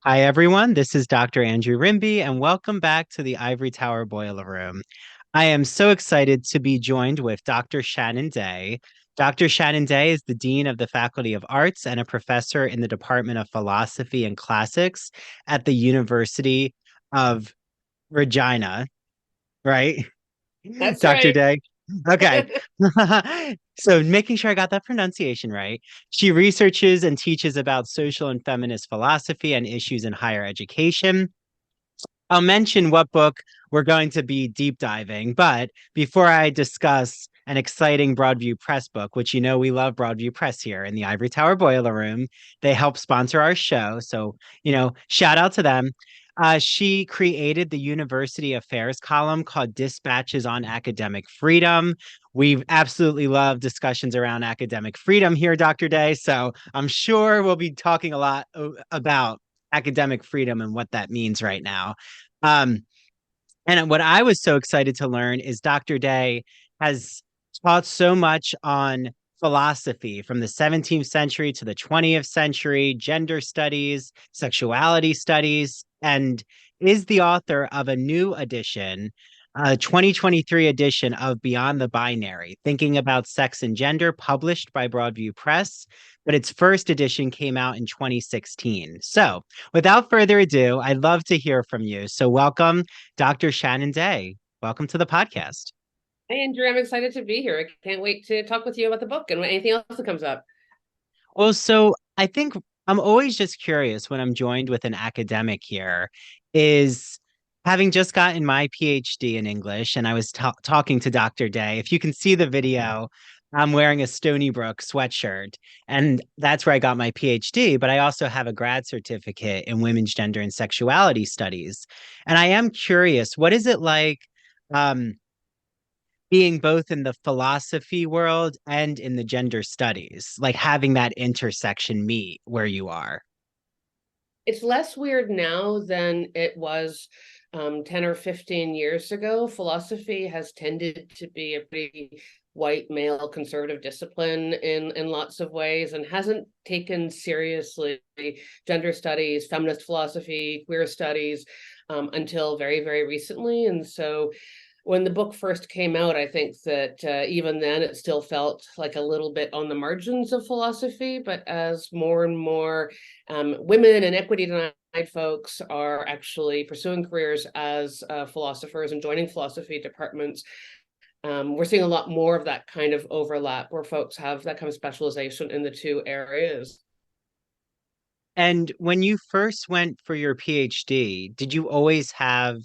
Hi, everyone. This is Dr. Andrew Rimby, and welcome back to the Ivory Tower Boiler Room. I am so excited to be joined with Dr. Shannon Dea. Dr. Shannon Dea is the Dean of the Faculty of Arts and a professor in the Department of Philosophy and Classics at the University of Regina, right? That's Dr. right. Day. Okay. So making sure I got that pronunciation right. She researches and teaches about social and feminist philosophy and issues in higher education. I'll mention what book we're going to be deep diving, but before I discuss an exciting Broadview Press book, which we love Broadview Press here in the Ivory Tower Boiler Room. They help sponsor our show. So, shout out to them. She created the University Affairs column called Dispatches on Academic Freedom. We absolutely love discussions around academic freedom here, Dr. Day. So I'm sure we'll be talking a lot about academic freedom and what that means right now. Um, and what I was so excited to learn is Dr. Day has taught so much on philosophy from the 17th century to the 20th century, gender studies, sexuality studies, and is the author of a new edition, a 2023 edition of Beyond the Binary, Thinking About Sex and Gender, published by Broadview Press, but its first edition came out in 2016. So without further ado, I'd love to hear from you. So welcome, Dr. Shannon Dea. Welcome to the podcast. Hey, Andrew, I'm excited to be here. I can't wait to talk with you about the book and anything else that comes up. Well, so I think I'm always just curious when I'm joined with an academic here is having just gotten my PhD in English, and I was talking to Dr. Day. If you can see the video, I'm wearing a Stony Brook sweatshirt, and that's where I got my PhD. But I also have a grad certificate in women's gender and sexuality studies. And I am curious, what is it like? Being both in the philosophy world and in the gender studies, like having that intersection meet where you are. It's less weird now than it was 10 or 15 years ago. Philosophy has tended to be a pretty white male conservative discipline in lots of ways and hasn't taken seriously gender studies, feminist philosophy, queer studies until very, very recently. And so when the book first came out, I think that even then it still felt like a little bit on the margins of philosophy. But as more and more women and equity denied folks are actually pursuing careers as philosophers and joining philosophy departments, we're seeing a lot more of that kind of overlap where folks have that kind of specialization in the two areas. And when you first went for your PhD, did you always have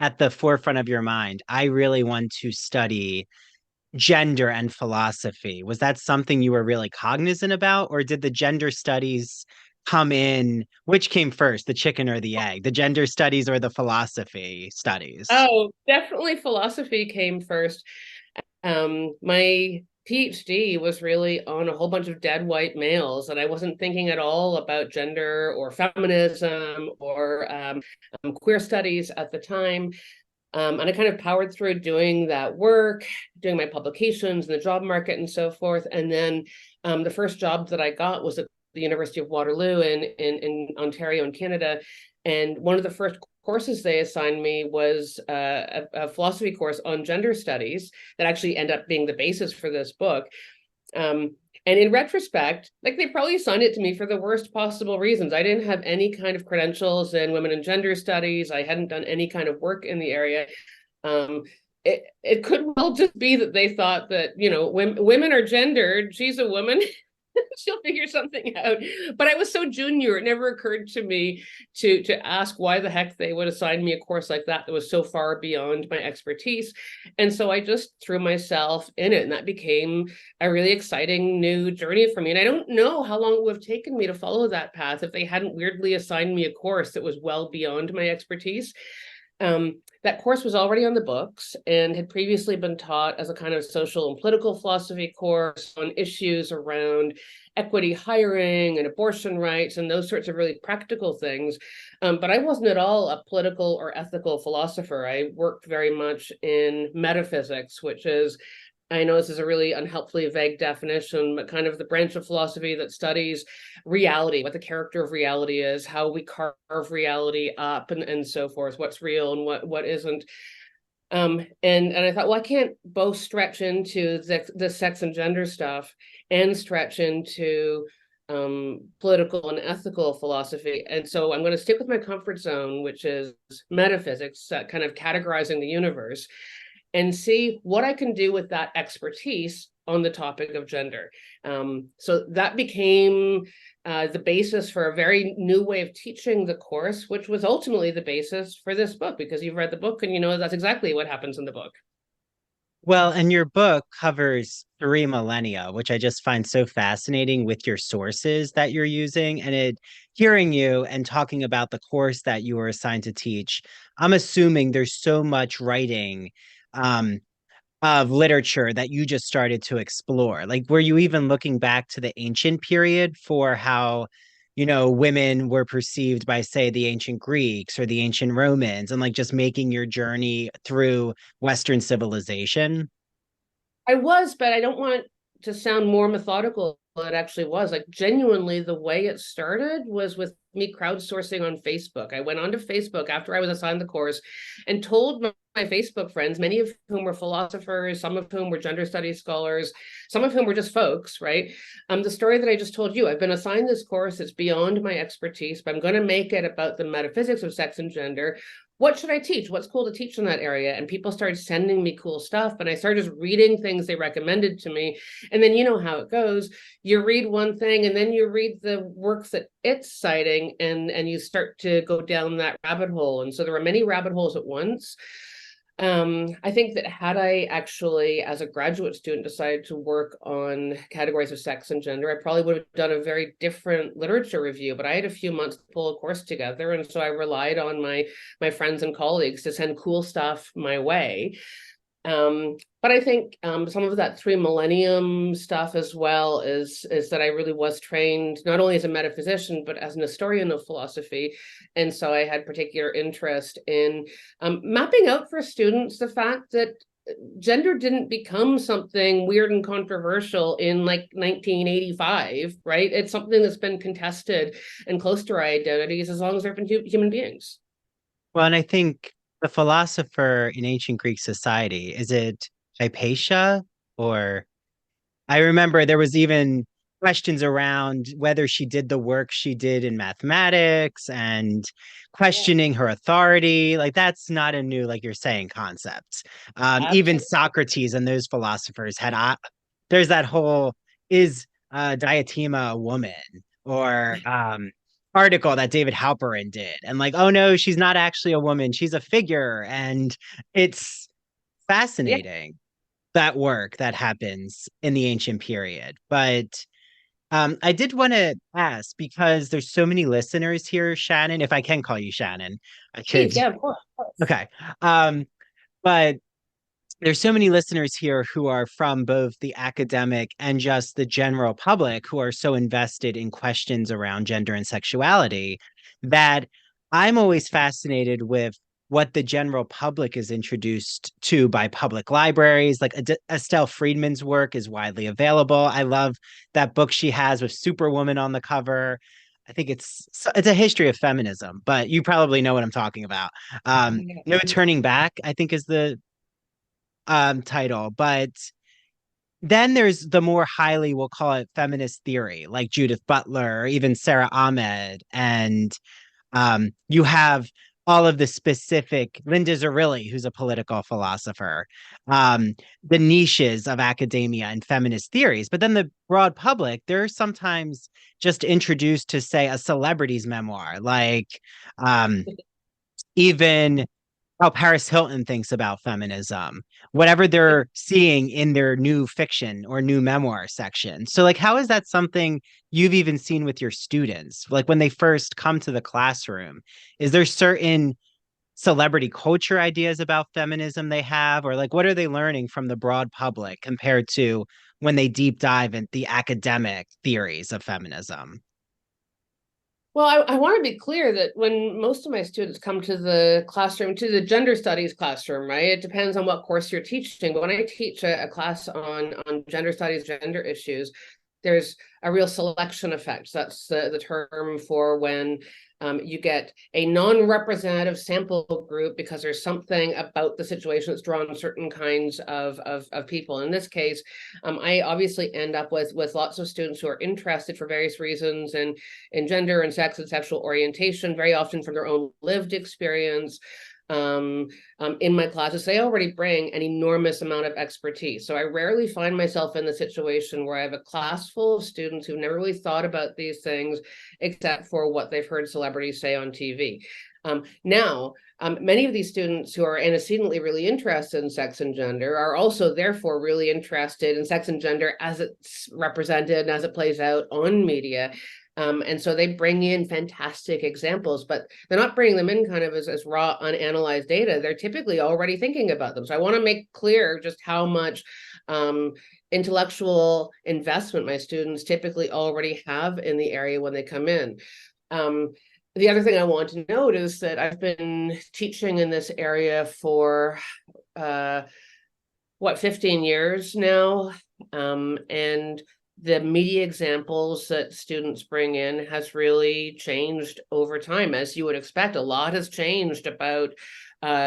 at the forefront of your mind, I really want to study gender and philosophy? Was that something you were really cognizant about, or did the gender studies come in? Which came first, the chicken or the egg, the gender studies or the philosophy studies? Oh, definitely philosophy came first. My PhD was really on a whole bunch of dead white males, and I wasn't thinking at all about gender or feminism or queer studies at the time. And I kind of powered through doing that work, doing my publications in the job market and so forth. And then the first job that I got was at the University of Waterloo in Ontario in Canada. And one of the first courses they assigned me was a philosophy course on gender studies that actually ended up being the basis for this book. And in retrospect, like they probably assigned it to me for the worst possible reasons. I didn't have any kind of credentials in women and gender studies. I hadn't done any kind of work in the area. Um, it could well just be that they thought that, women are gendered. She's a woman. She'll figure something out. But I was so junior, it never occurred to me to ask why the heck they would assign me a course like that was so far beyond my expertise. And so I just threw myself in it, and that became a really exciting new journey for me. And I don't know how long it would have taken me to follow that path if they hadn't weirdly assigned me a course that was well beyond my expertise. That course was already on the books and had previously been taught as a kind of social and political philosophy course on issues around equity hiring and abortion rights and those sorts of really practical things. But I wasn't at all a political or ethical philosopher. I worked very much in metaphysics, which is I know this is a really unhelpfully vague definition, but kind of the branch of philosophy that studies reality, what the character of reality is, how we carve reality up and so forth, what's real and what isn't. And I thought, well, I can't both stretch into the sex and gender stuff and stretch into political and ethical philosophy. And so I'm going to stick with my comfort zone, which is metaphysics, kind of categorizing the universe, and see what I can do with that expertise on the topic of gender. So that became the basis for a very new way of teaching the course, which was ultimately the basis for this book, because you've read the book and you know that's exactly what happens in the book. Well, and your book covers 3 millennia, which I just find so fascinating with your sources that you're using. And hearing you and talking about the course that you were assigned to teach, I'm assuming there's so much writing um, of literature that you just started to explore. Like, were you even looking back to the ancient period for how, women were perceived by, say, the ancient Greeks or the ancient Romans, and like just making your journey through Western civilization? I was, but I don't want to sound more methodical than it actually was. Like, genuinely, the way it started was with me crowdsourcing on Facebook. I went onto Facebook after I was assigned the course and told my Facebook friends, many of whom were philosophers, some of whom were gender studies scholars, some of whom were just folks, right? The story that I just told you, I've been assigned this course. It's beyond my expertise, but I'm going to make it about the metaphysics of sex and gender. What should I teach? What's cool to teach in that area? And people started sending me cool stuff. And I started just reading things they recommended to me. And then you know how it goes. You read one thing and then you read the works that it's citing, and you start to go down that rabbit hole. And so there were many rabbit holes at once. I think that had I actually, as a graduate student, decided to work on categories of sex and gender, I probably would have done a very different literature review. But I had a few months to pull a course together, and so I relied on my friends and colleagues to send cool stuff my way. But I think some of that 3 millennium stuff as well is that I really was trained not only as a metaphysician but as an historian of philosophy, and so I had particular interest in mapping out for students the fact that gender didn't become something weird and controversial in like 1985, right? It's something that's been contested and close to our identities as long as there have been human beings. Well, and I think the philosopher in ancient Greek society, is it Hypatia? Or I remember there was even questions around whether she did the work she did in mathematics and Yeah, questioning her authority. Like, that's not a new, like you're saying, concept. Even absolutely. Socrates and those philosophers had, there's that whole, is Diotima a woman? Or article that David Halperin did. And like, oh no, she's not actually a woman. She's a figure. And it's Yeah. fascinating, that work that happens in the ancient period. But I did want to ask, because there's so many listeners here, Shannon, if I can call you Shannon, I Please, could. yeah, of course. Okay. Um, but there's so many listeners here who are from both the academic and just the general public who are so invested in questions around gender and sexuality that I'm always fascinated with what the general public is introduced to by public libraries. Like Estelle Friedman's work is widely available. I love that book she has with Superwoman on the cover. I think it's a history of feminism, but you probably know what I'm talking about. No Turning Back, I think, is the title. But then there's the more highly, we'll call it, feminist theory, like Judith Butler or even Sarah Ahmed. And you have all of the specific Linda Zerilli, who's a political philosopher, um, the niches of academia and feminist theories. But then the broad public, they're sometimes just introduced to, say, a celebrity's memoir, like um, even how Paris Hilton thinks about feminism, whatever they're seeing in their new fiction or new memoir section. So, like, how is that something you've even seen with your students? Like, when they first come to the classroom, is there certain celebrity culture ideas about feminism they have? Or, like, what are they learning from the broad public compared to when they deep dive into the academic theories of feminism? Well, I want to be clear that when most of my students come to the classroom, to the gender studies classroom, right? It depends on what course you're teaching. But when I teach a class on gender studies, gender issues, there's a real selection effect. That's the term for when you get a non-representative sample group because there's something about the situation that's drawn certain kinds of people. In this case, I obviously end up with lots of students who are interested for various reasons in gender and sex and sexual orientation, very often from their own lived experience. In my classes, they already bring an enormous amount of expertise. So I rarely find myself in the situation where I have a class full of students who've never really thought about these things, except for what they've heard celebrities say on TV. Now, many of these students who are antecedently really interested in sex and gender are also therefore really interested in sex and gender as it's represented and as it plays out on media. And so they bring in fantastic examples, but they're not bringing them in kind of as raw, unanalyzed data. They're typically already thinking about them. So I want to make clear just how much intellectual investment my students typically already have in the area when they come in. The other thing I want to note is that I've been teaching in this area for 15 years now, and the media examples that students bring in has really changed over time. As you would expect, a lot has changed about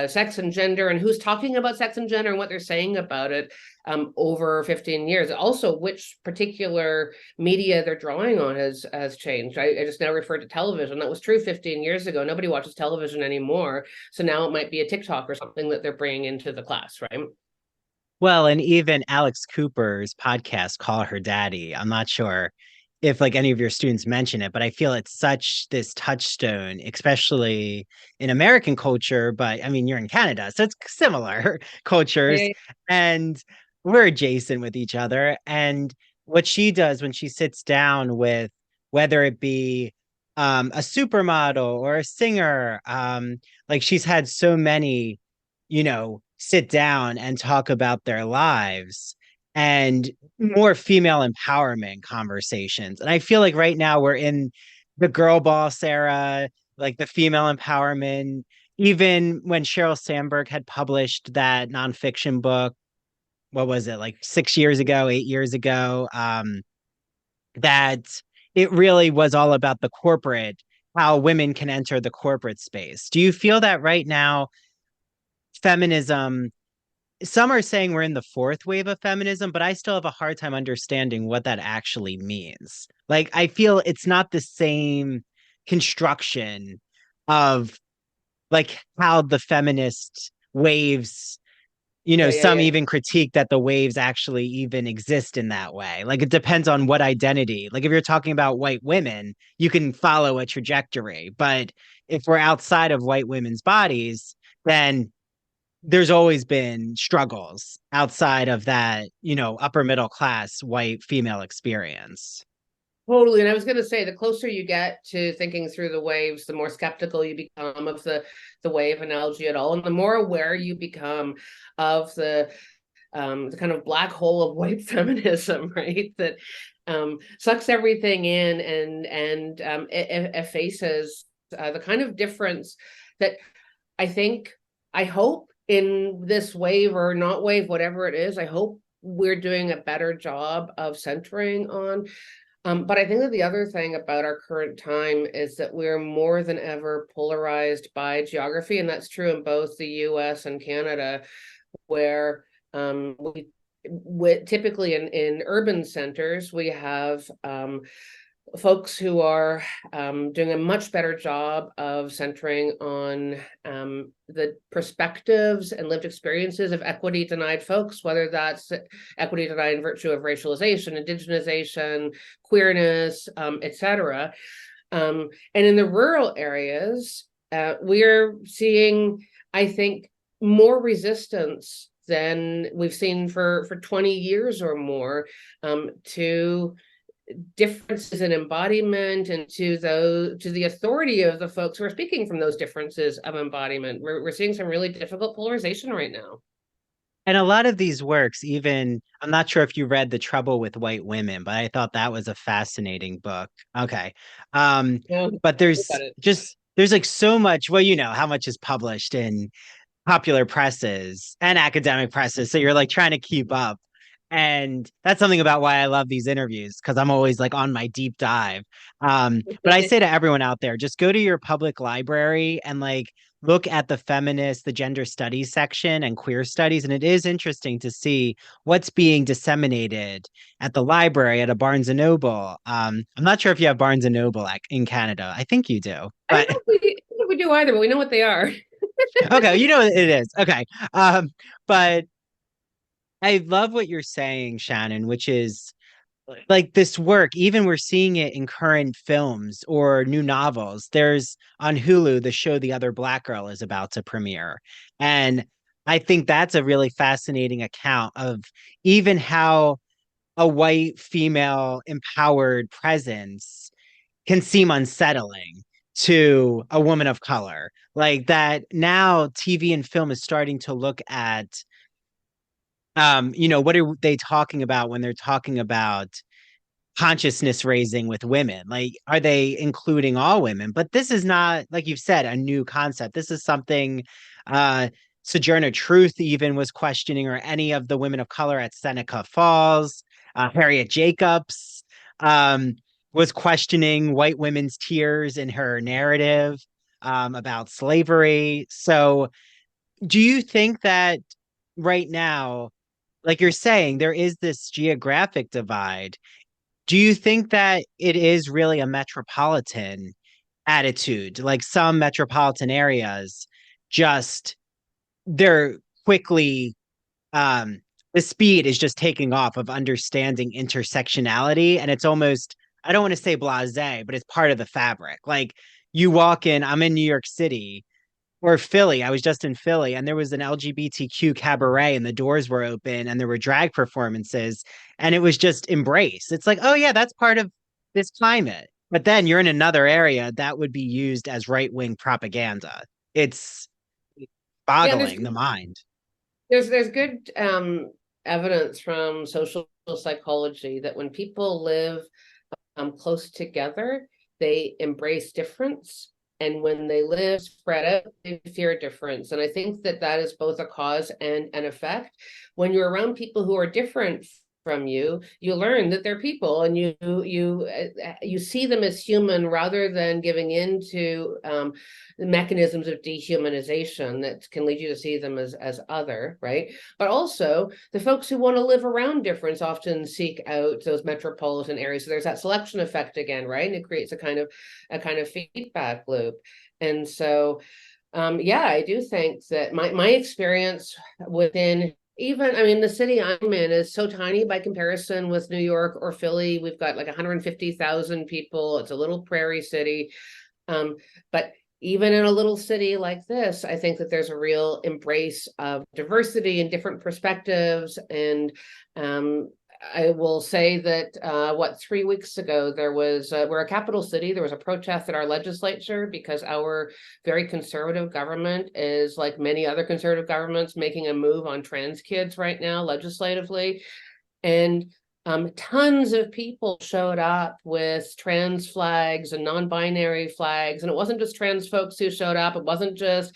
sex and gender and who's talking about sex and gender and what they're saying about it over 15 years. Also, which particular media they're drawing on has changed. I just now referred to television. That was true 15 years ago. Nobody watches television anymore. So now it might be a TikTok or something that they're bringing into the class, right? Well, and even Alex Cooper's podcast, Call Her Daddy. I'm not sure if like any of your students mention it, but I feel it's such this touchstone, especially in American culture. But I mean, you're in Canada, so it's similar cultures, Yeah. and we're adjacent with each other. And what she does when she sits down with whether it be a supermodel or a singer, like she's had so many, sit down and talk about their lives and more female empowerment conversations. And I feel like right now we're in the girl boss era, like the female empowerment. Even when Sheryl Sandberg had published that nonfiction book, what was it, like 6 years ago, 8 years ago, that it really was all about the corporate, how women can enter the corporate space. Do you feel that right now, feminism, some are saying we're in the fourth wave of feminism, but I still have a hard time understanding what that actually means. Like, I feel it's not the same construction of like how the feminist waves, Yeah, yeah, some yeah. even critique that the waves actually even exist in that way. Like, it depends on what identity. Like, if you're talking about white women, you can follow a trajectory. But if we're outside of white women's bodies, then there's always been struggles outside of that, upper middle class white female experience. Totally. And I was going to say, the closer you get to thinking through the waves, the more skeptical you become of the wave analogy at all, and the more aware you become of the kind of black hole of white feminism, right? That sucks everything in and effaces the kind of difference that I hope in this wave or not wave, whatever it is, I hope we're doing a better job of centering on. But I think that the other thing about our current time is that we're more than ever polarized by geography, and that's true in both the US and Canada, where we typically in urban centers, we have folks who are doing a much better job of centering on the perspectives and lived experiences of equity denied folks, whether that's equity denied in virtue of racialization, indigenization, queerness, etc. And in the rural areas, we're seeing, I think, more resistance than we've seen for 20 years or more to differences in embodiment and to the authority of the folks who are speaking from those differences of embodiment. We're seeing some really difficult polarization right now. And a lot of these works, even I'm not sure if you read The Trouble with White Women, but I thought that was a fascinating book. Okay. Um, Yeah, but got it. there's like so much, well, you know, how much is published in popular presses and academic presses. So you're like trying to keep up. And that's something about why I love these interviews because I'm always like on my deep dive. But I say to everyone out there, just go to your public library and like look at the feminist, the gender studies section and queer studies. And it is interesting to see what's being disseminated at the library, at a Barnes and Noble. I'm not sure if you have Barnes and Noble in Canada. I think you do, I don't but know if we do either, but we know what they are. okay, you know what it is. Okay. But I love what you're saying, Shannon, which is like this work, even we're seeing it in current films or new novels. There's on Hulu, the show The Other Black Girl is about to premiere. And I think that's a really fascinating account of even how a white female empowered presence can seem unsettling to a woman of color. Like that now TV and film is starting to look at you know, what are they talking about when they're talking about consciousness raising with women? Like, are they including all women? But this is not, like you've said, a new concept. This is something uh Sojourner Truth even was questioning, or any of the women of color at Seneca Falls. Harriet Jacobs um was questioning white women's tears in her narrative about slavery. So do you think that right now, like you're saying, there is this geographic divide? Do you think that it is really a metropolitan attitude? Like some metropolitan areas, just they're quickly, um, the speed is just taking off of understanding intersectionality. And it's almost, I don't want to say blasé, but it's part of the fabric. Like you walk in, I'm in New York City or Philly. I was just in Philly and there was an LGBTQ cabaret and the doors were open and there were drag performances and it was just embraced. It's like, oh yeah, that's part of this climate. But then you're in another area that would be used as right-wing propaganda. It's Yeah, boggling the mind. there's good evidence from social psychology that when people live close together, they embrace difference. And when they live spread out, they fear difference. And I think that that is both a cause and an effect. When you're around people who are different from you, you learn that they're people, and you see them as human rather than giving in to the mechanisms of dehumanization that can lead you to see them as other, right? But also the folks who want to live around difference often seek out those metropolitan areas. So there's that selection effect again, right? And it creates a kind of feedback loop. And so yeah, I do think that my experience within, even, I mean, the city I'm in is so tiny by comparison with New York or Philly. We've got like 150,000 people. It's a little prairie city. But even in a little city like this, I think that there's a real embrace of diversity and different perspectives. And I will say that 3 weeks ago there was we're a capital city. There was a protest at our legislature because our very conservative government is, like many other conservative governments, making a move on trans kids right now legislatively. And tons of people showed up with trans flags and non-binary flags. And it wasn't just trans folks who showed up. It wasn't just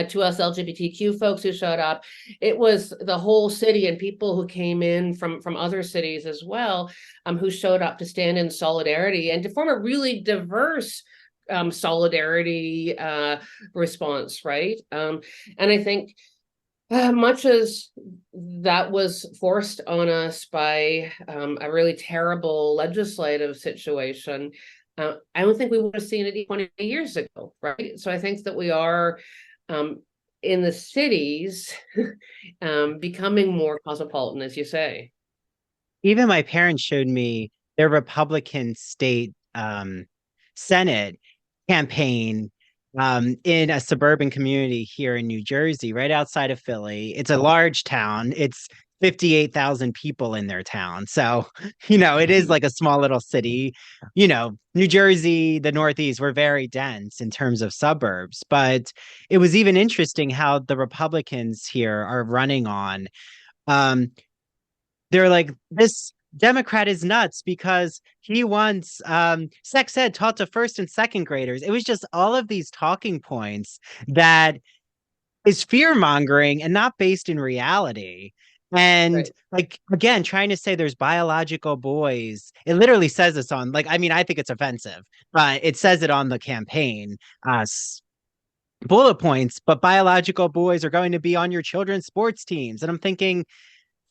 to us LGBTQ folks who showed up. It was the whole city and people who came in from other cities as well, who showed up to stand in solidarity and to form a really diverse solidarity response, right? And I think much as that was forced on us by a really terrible legislative situation, I don't think we would have seen it 20 years ago, right? So I think that we are um, in the cities becoming more cosmopolitan, as you say. Even my parents showed me their Republican state Senate campaign in a suburban community here in New Jersey, right outside of Philly. It's a large town. It's 58,000 people in their town. So, it is like a small little city. New Jersey, the Northeast, were very dense in terms of suburbs. But it was even interesting how the Republicans here are running on. Um, they're like, this Democrat is nuts because he wants sex ed taught to first and second graders. It was just all of these talking points that is fear mongering and not based in reality. And Right. like again, trying to say there's biological boys. It literally says this on like, I mean, I think it's offensive, but it says it on the campaign bullet points, but biological boys are going to be on your children's sports teams. And I'm thinking,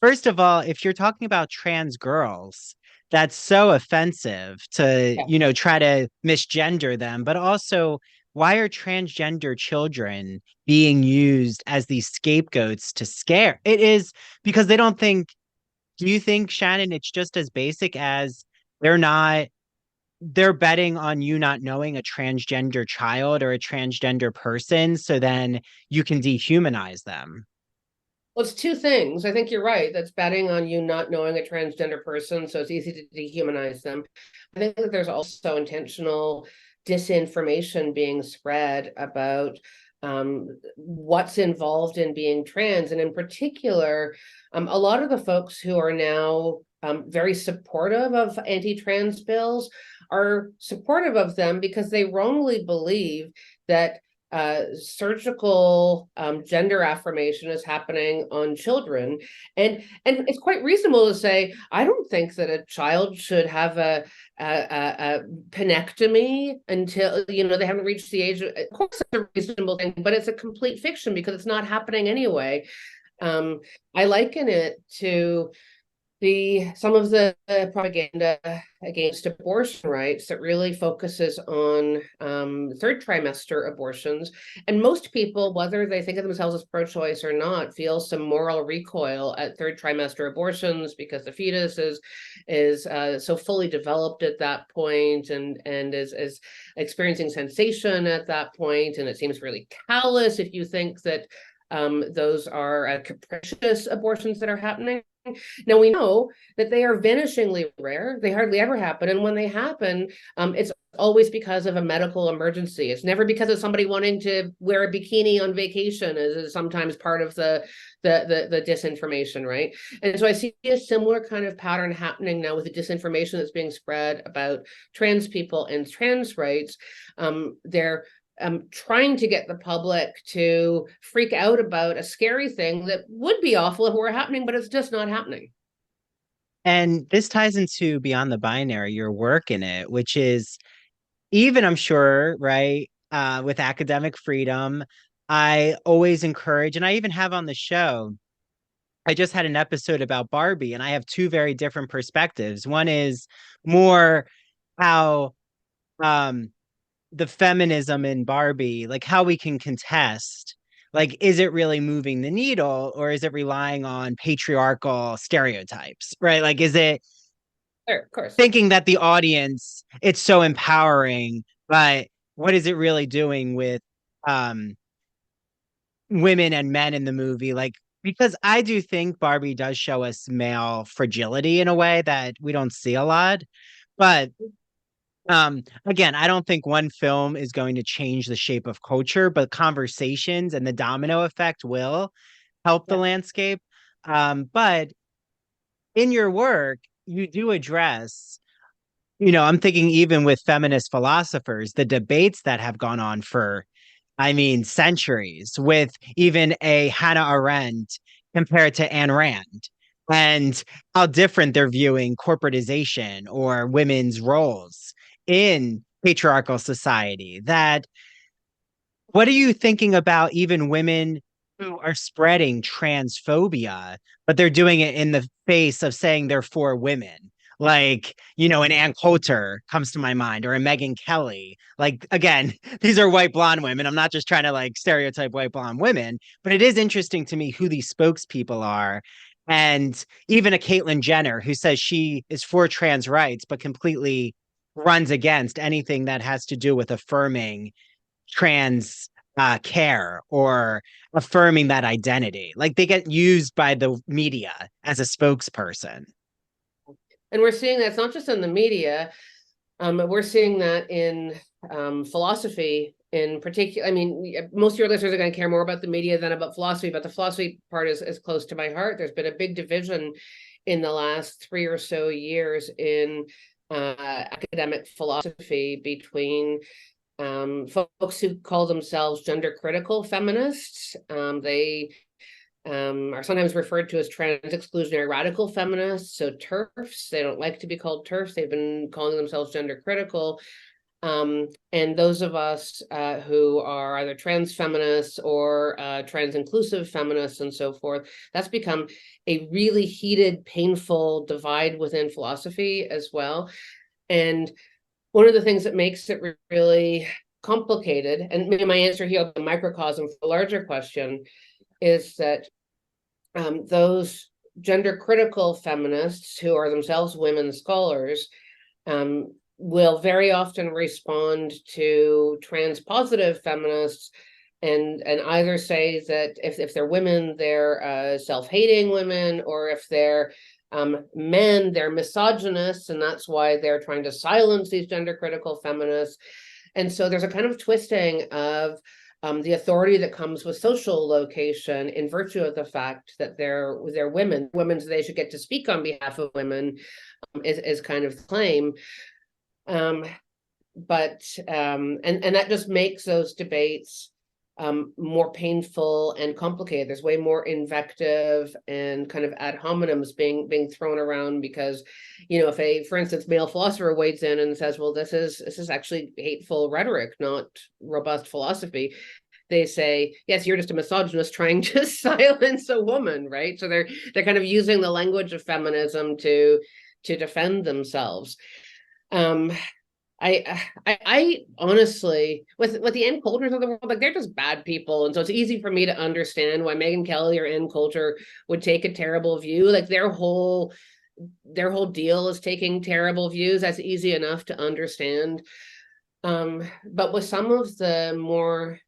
first of all, if you're talking about trans girls, that's so offensive to, Yeah. try to misgender them, but also why are transgender children being used as these scapegoats to scare? It is because they don't think, do you think, Shannon, it's just as basic as they're not, they're betting on you not knowing a transgender child or a transgender person, so then you can dehumanize them. Well, it's two things. I think you're right. That's betting on you not knowing a transgender person, so it's easy to dehumanize them. I think that there's also intentional disinformation being spread about what's involved in being trans. And in particular, a lot of the folks who are now very supportive of anti-trans bills are supportive of them because they wrongly believe that surgical gender affirmation is happening on children, and it's quite reasonable to say I don't think that a child should have a penectomy until they haven't reached the age of course it's a reasonable thing, but it's a complete fiction because it's not happening anyway. I liken it to some of the propaganda against abortion rights that really focuses on third trimester abortions. And most people, whether they think of themselves as pro-choice or not, feel some moral recoil at third trimester abortions because the fetus is so fully developed at that point and is experiencing sensation at that point. And it seems really callous if you think that those are capricious abortions that are happening. Now we know that they are vanishingly rare. They hardly ever happen. And when they happen, it's always because of a medical emergency. It's never because of somebody wanting to wear a bikini on vacation, as is sometimes part of the disinformation, right? And so I see a similar kind of pattern happening now with the disinformation that's being spread about trans people and trans rights. They're trying to get the public to freak out about a scary thing that would be awful if it were happening, but it's just not happening. And this ties into Beyond the Binary, your work in it, which is even, I'm sure, right, with academic freedom, I always encourage, and I even have on the show, I just had an episode about Barbie, and I have two very different perspectives. One is more how um the feminism in Barbie, like how we can contest, like, is it really moving the needle or is it relying on patriarchal stereotypes, right? Like, is it Sure, of course. thinking that the audience, it's so empowering, but what is it really doing with um women and men in the movie? Like, because I do think Barbie does show us male fragility in a way that we don't see a lot. But again, I don't think one film is going to change the shape of culture, but conversations and the domino effect will help the Yeah. landscape. But in your work, you do address, I'm thinking even with feminist philosophers, the debates that have gone on for, I mean, centuries, with even a Hannah Arendt compared to Ayn Rand, and how different they're viewing corporatization or women's roles in patriarchal society. That what are you thinking about even women who are spreading transphobia, but they're doing it in the face of saying they're for women? Like, an Ann Coulter comes to my mind, or a Megyn Kelly. Like, again, these are white blonde women. I'm not just trying to like stereotype white blonde women, but it is interesting to me who these spokespeople are. And even a Caitlyn Jenner who says she is for trans rights, but completely runs against anything that has to do with affirming trans care or affirming that identity. Like they get used by the media as a spokesperson. And we're seeing that it's not just in the media. We're seeing that in philosophy in particular. I mean, most of your listeners are going to care more about the media than about philosophy, but the philosophy part is close to my heart. There's been a big division in the last 3 or so years in academic philosophy between folks who call themselves gender critical feminists. They are sometimes referred to as trans exclusionary radical feminists, so TERFs. They don't like to be called TERFs. They've been calling themselves gender critical. And those of us who are either trans feminists or trans inclusive feminists and so forth, that's become a really heated, painful divide within philosophy as well. And one of the things that makes it really complicated, and maybe my answer here, the microcosm for the larger question, is that those gender critical feminists who are themselves women scholars will very often respond to trans positive feminists and either say that if they're women, they're self-hating women, or if they're men, they're misogynists, and that's why they're trying to silence these gender critical feminists. And so there's a kind of twisting of the authority that comes with social location in virtue of the fact that they're women. Women, so they should get to speak on behalf of women, is kind of the claim. But and that just makes those debates more painful and complicated. There's way more invective and kind of ad hominems being thrown around because, you know, if for instance, male philosopher wades in and says, well, this is actually hateful rhetoric, not robust philosophy. They say, yes, you're just a misogynist trying to silence a woman, right? So they're kind of using the language of feminism to defend themselves. I honestly, with the Ann Coulters of the world, like they're just bad people, and so it's easy for me to understand why Megyn Kelly or Ann Coulter would take a terrible view. Like their whole deal is taking terrible views. That's easy enough to understand. But with some of the more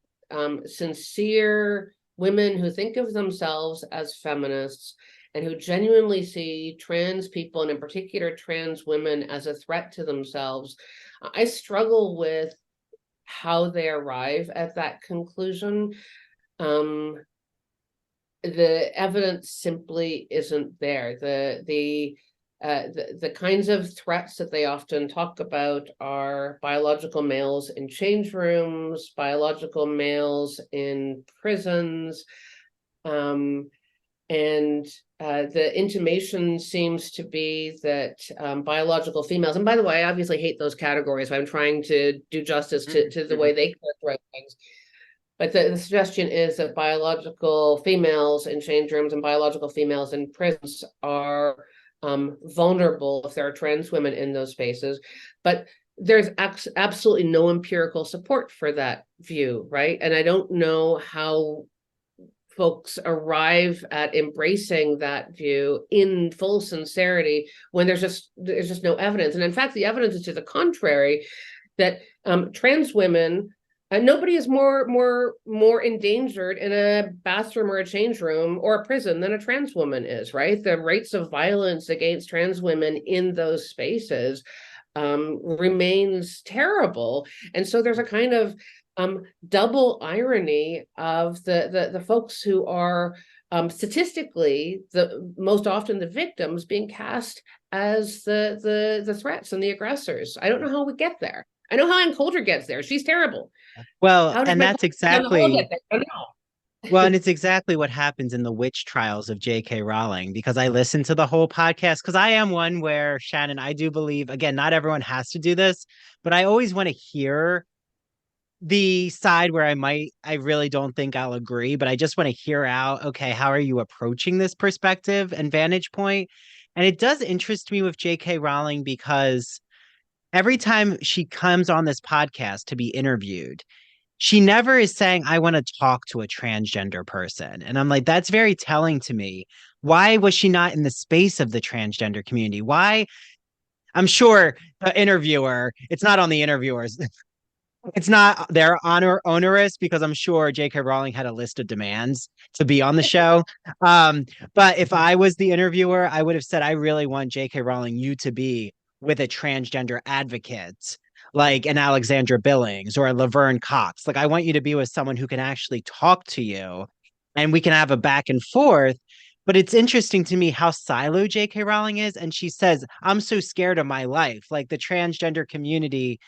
sincere women who think of themselves as feminists and who genuinely see trans people, and in particular trans women, as a threat to themselves, I struggle with how they arrive at that conclusion. The evidence simply isn't there. The kinds of threats that they often talk about are biological males in change rooms, biological males in prisons, and the intimation seems to be that biological females, and by the way, I obviously hate those categories, so I'm trying to do justice to the way they characterize things. But the suggestion is that biological females in change rooms and biological females in prisons are vulnerable if there are trans women in those spaces. But there's absolutely no empirical support for that view, right? And I don't know how folks arrive at embracing that view in full sincerity when there's just no evidence. And in fact, the evidence is to the contrary, that trans women, nobody is more endangered in a bathroom or a change room or a prison than a trans woman is, right? The rates of violence against trans women in those spaces remains terrible. And so there's a kind of double irony of the folks who are statistically the most often the victims being cast as the threats and the aggressors. I don't know how we get there. I know how Ann Coulter gets there. She's terrible. Well, How did and my that's down the hall exactly get there? I don't know. well, and it's exactly what happens in the witch trials of J.K. Rowling, because I listened to the whole podcast, because I am one where, Shannon, I do believe, again, not everyone has to do this, but I always want to hear the side where I really don't think I'll agree, but I just want to hear out, okay, how are you approaching this perspective and vantage point? And it does interest me with J.K. Rowling because every time she comes on this podcast to be interviewed, she never is saying, I want to talk to a transgender person. And I'm like, that's very telling to me. Why was she not in the space of the transgender community? Why? I'm sure the interviewer, it's not on the interviewers. It's not they're onerous because I'm sure J.K. Rowling had a list of demands to be on the show. But if I was the interviewer, I would have said, I really want J.K. Rowling you to be with a transgender advocate like an Alexandra Billings or a Laverne Cox. Like I want you to be with someone who can actually talk to you and we can have a back and forth. But it's interesting to me how siloed J.K. Rowling is. And she says, I'm so scared of my life. Like the transgender community,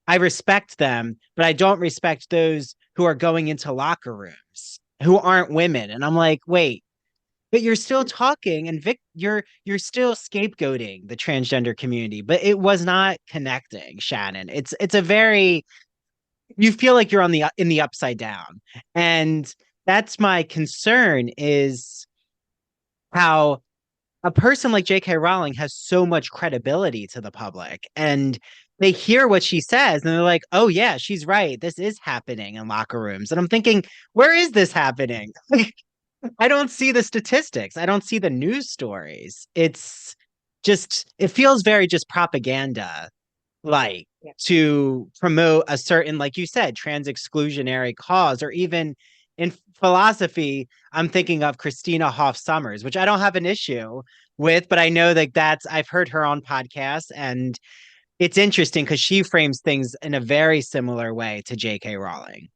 I respect them, but I don't respect those who are going into locker rooms who aren't women. And I'm like, wait, but you're still talking and you're still scapegoating the transgender community, but it was not connecting, Shannon. It's a very you feel like you're on the in the upside down. And that's my concern is how a person like J.K. Rowling has so much credibility to the public and they hear what she says and they're like, oh, yeah, she's right. This is happening in locker rooms. And I'm thinking, where is this happening? I don't see the statistics. I don't see the news stories. It's just, it feels very just propaganda like Yeah. to promote a certain, like you said, trans exclusionary cause, or even in philosophy, I'm thinking of Christina Hoff Sommers, which I don't have an issue with, but I know that I've heard her on podcasts and it's interesting because she frames things in a very similar way to J.K. Rowling,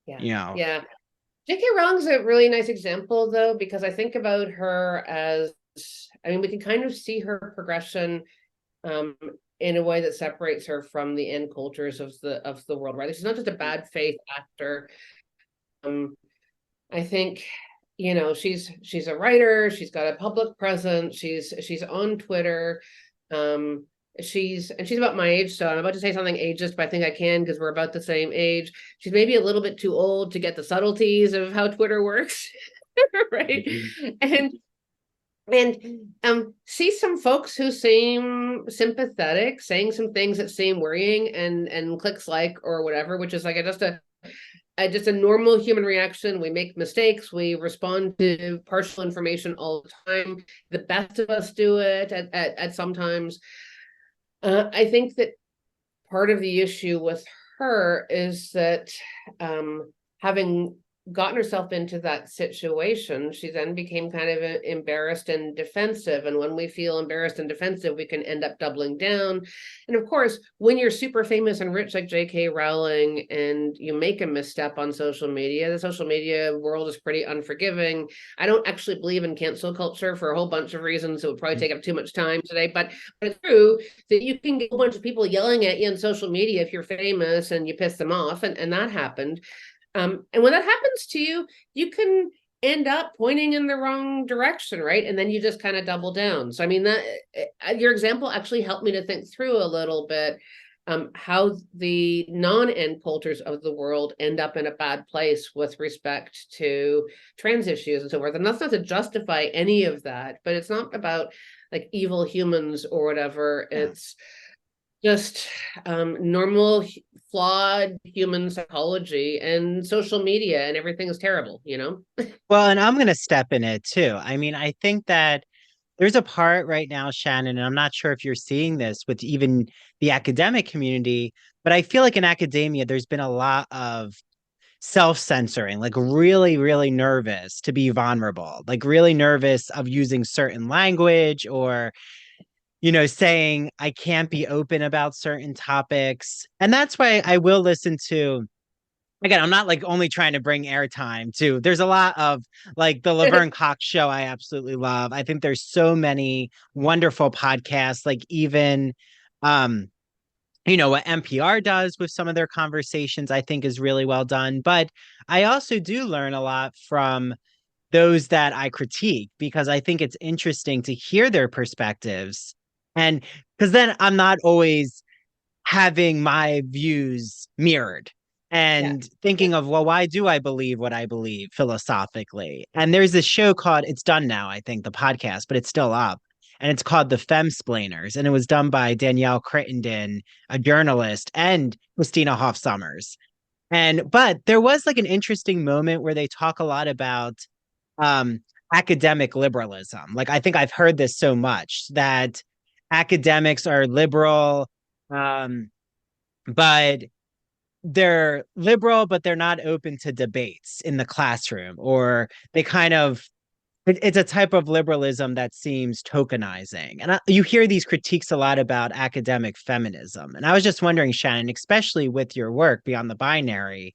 Yeah. you know. Yeah. J.K. Rowling's a really nice example, though, because I think about her as, I mean, we can kind of see her progression um, in a way that separates her from the end cultures of the world, right? She's not just a bad faith actor. Um, I think, you know, she's a writer, she's got a public presence, she's on Twitter. Um, she's about my age, so I'm about to say something ageist, but I think I can because we're about the same age. She's maybe a little bit too old to get the subtleties of how Twitter works, right? Mhm. And see some folks who seem sympathetic, saying some things that seem worrying, and clicks like or whatever, which is like just a normal human reaction. We make mistakes. We respond to partial information all the time. The best of us do it at sometimes. I think that part of the issue with her is that having gotten herself into that situation, she then became kind of embarrassed and defensive. And when we feel embarrassed and defensive, we can end up doubling down. And of course, when you're super famous and rich like J.K. Rowling and you make a misstep on social media, the social media world is pretty unforgiving. I don't actually believe in cancel culture for a whole bunch of reasons. It would probably take up too much time today, but it's true that you can get a bunch of people yelling at you on social media if you're famous and you piss them off, and that happened. And when that happens to you, you can end up pointing in the wrong direction, right? And then you just kind of double down. So, I mean, that your example actually helped me to think through a little bit how the non-end cultures of the world end up in a bad place with respect to trans issues and so forth. And that's not to justify any of that, but it's not about like evil humans or whatever. Yeah. It's just normal flawed human psychology, and social media and everything is terrible, you know. Well, and I'm going to step in it too. I mean, I think that there's a part right now, Shannon, and I'm not sure if you're seeing this with even the academic community, but I feel like in academia, there's been a lot of self-censoring, like really, really nervous to be vulnerable, like really nervous of using certain language or, saying I can't be open about certain topics. And that's why I will listen to again, I'm not like only trying to bring airtime to. There's a lot of like the Laverne Cox show I absolutely love. I think there's so many wonderful podcasts, like even um, what NPR does with some of their conversations, I think is really well done. But I also do learn a lot from those that I critique because I think it's interesting to hear their perspectives. And because then I'm not always having my views mirrored Yeah. and thinking of, well, why do I believe what I believe philosophically? And there's this show called, it's done now, I think, the podcast, but it's still up. And it's called The Femsplainers. And it was done by Danielle Crittenden, a journalist, and Christina Hoff Sommers. But there was like an interesting moment where they talk a lot about um, academic liberalism. Like, I think I've heard this so much that academics are liberal, um, but they're liberal, but they're not open to debates in the classroom, or they kind of it's a type of liberalism that seems tokenizing. And you hear these critiques a lot about academic feminism. And I was just wondering, Shannon, especially with your work beyond the binary,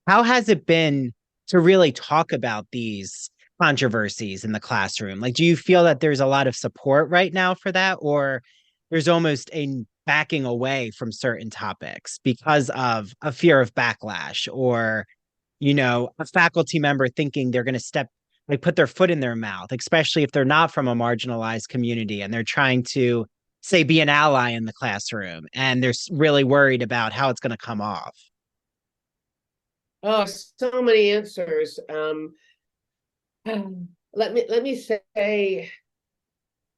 how has it been to really talk about these controversies in the classroom? Like, do you feel that there's a lot of support right now for that, or there's almost a backing away from certain topics because of a fear of backlash, or, a faculty member thinking they're going to put their foot in their mouth, especially if they're not from a marginalized community and they're trying to, say, be an ally in the classroom and they're really worried about how it's going to come off? Oh, so many answers. Let me say,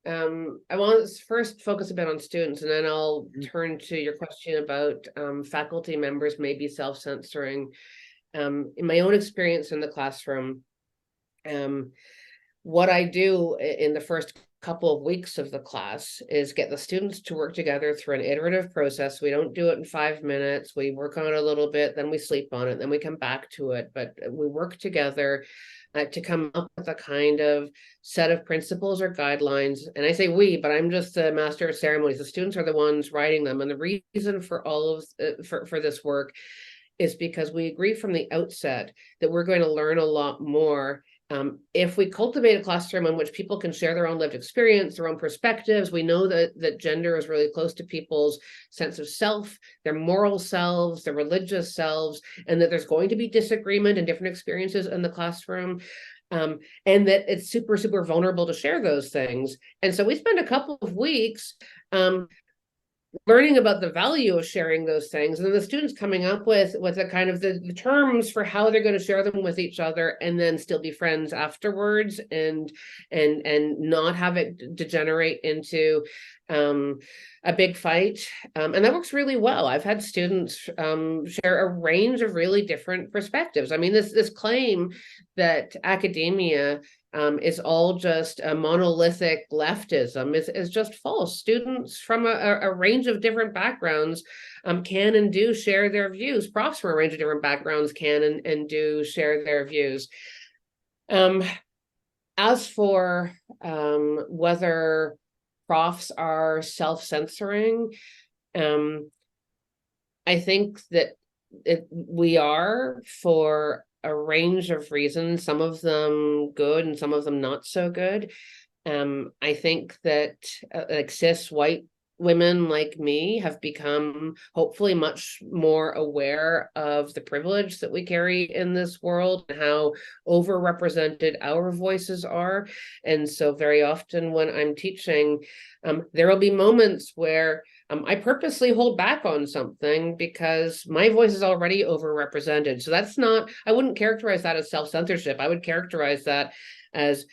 I want to first focus a bit on students, and then I'll turn to your question about faculty members maybe self-censoring. In my own experience in the classroom, what I do in the first couple of weeks of the class is get the students to work together through an iterative process. We don't do it in 5 minutes. We work on it a little bit, then we sleep on it, then we come back to it. But we work together to come up with a kind of set of principles or guidelines. And I say we, but I'm just the master of ceremonies. The students are the ones writing them. And the reason for all of for this work is because we agree from the outset that we're going to learn a lot more if we cultivate a classroom in which people can share their own lived experience, their own perspectives. We know that gender is really close to people's sense of self, their moral selves, their religious selves, and that there's going to be disagreement and different experiences in the classroom. And that it's super, super vulnerable to share those things. And so we spend a couple of weeks learning about the value of sharing those things, and then the students coming up with a kind of the terms for how they're going to share them with each other, and then still be friends afterwards, and not have it degenerate into a big fight. And that works really well. I've had students share a range of really different perspectives. I mean, this claim that academia is all just a monolithic leftism is just false. Students from a range of different backgrounds can and do share their views. Profs from a range of different backgrounds can and do share their views. As for whether profs are self-censoring, I think that we are, for a range of reasons, some of them good and some of them not so good. I think that like cis white women like me have become hopefully much more aware of the privilege that we carry in this world and how overrepresented our voices are. And so very often when I'm teaching, there will be moments where I purposely hold back on something because my voice is already overrepresented. So that's not, I wouldn't characterize that as self-censorship. I would characterize that as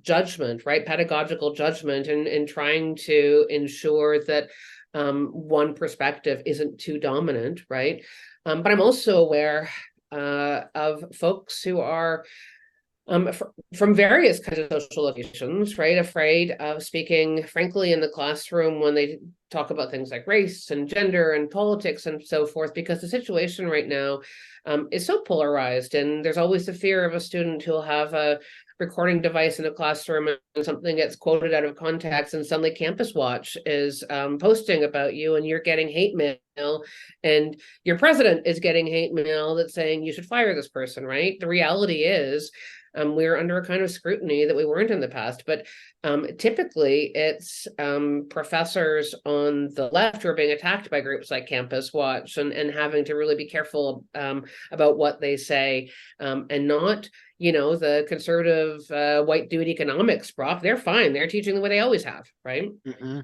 judgment, right? Pedagogical judgment, and trying to ensure that one perspective isn't too dominant, right? But I'm also aware of folks who are from various kinds of social locations, right? Afraid of speaking frankly in the classroom when they talk about things like race and gender and politics and so forth, because the situation right now is so polarized. And there's always the fear of a student who'll have a recording device in a classroom and something gets quoted out of context, and suddenly Campus Watch is posting about you and you're getting hate mail, and your president is getting hate mail that's saying you should fire this person, right? The reality is we're under a kind of scrutiny that we weren't in the past. But typically it's professors on the left who are being attacked by groups like Campus Watch, and having to really be careful about what they say, and not, the conservative white dude economics prof. They're fine. They're teaching the way they always have, right? Mm-mm.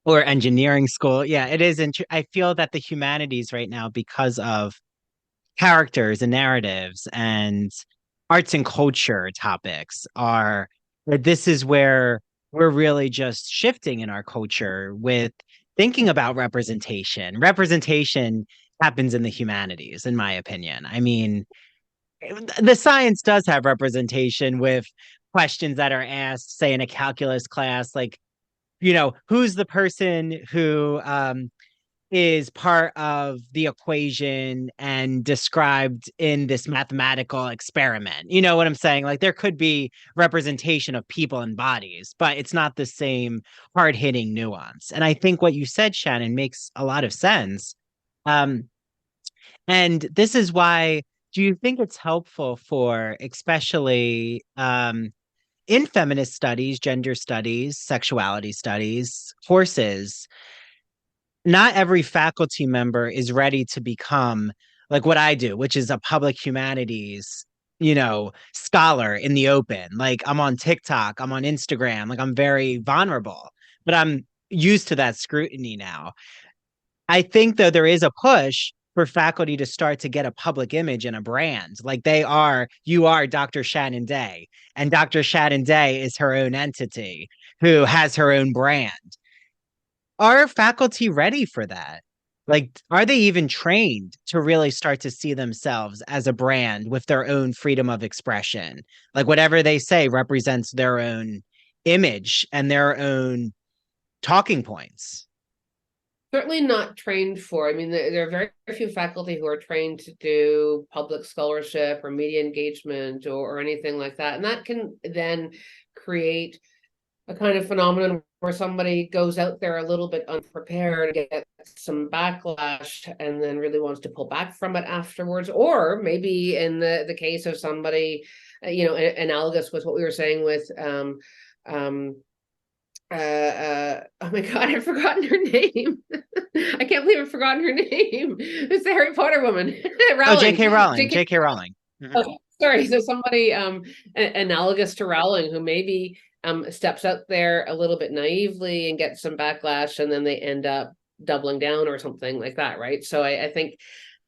Or engineering school. Yeah, it is. I feel that the humanities right now, because of characters and narratives and arts and culture topics, are that this is where we're really just shifting in our culture with thinking about representation. Representation happens in the humanities, in my opinion. I mean, the science does have representation with questions that are asked, say, in a calculus class, like, who's the person who is part of the equation and described in this mathematical experiment. You know what I'm saying? Like there could be representation of people and bodies, but it's not the same hard-hitting nuance. And I think what you said, Shannon, makes a lot of sense. Um, and this is why, do you think it's helpful for, especially in feminist studies, gender studies, sexuality studies, courses, not every faculty member is ready to become like what I do, which is a public humanities, scholar in the open. Like I'm on TikTok, I'm on Instagram, like I'm very vulnerable, but I'm used to that scrutiny now. I think though there is a push for faculty to start to get a public image and a brand. Like you are Dr. Shannon Day, and Dr. Shannon Day is her own entity who has her own brand. Are faculty ready for that? Like, are they even trained to really start to see themselves as a brand with their own freedom of expression? Like, whatever they say represents their own image and their own talking points. Certainly not trained for. I mean, there are very few faculty who are trained to do public scholarship or media engagement or anything like that. And that can then create a kind of phenomenon where somebody goes out there a little bit unprepared, gets some backlash, and then really wants to pull back from it afterwards. Or maybe in the case of somebody, analogous with what we were saying with oh my god, I've forgotten her name. I can't believe I've forgotten her name. It's the Harry Potter woman. Oh, Rowling. J.K. Rowling, JK. J.K. Rowling. Mhm. Oh, sorry. So somebody analogous to Rowling who maybe steps out there a little bit naively and gets some backlash, and then they end up doubling down or something like that, right? So I think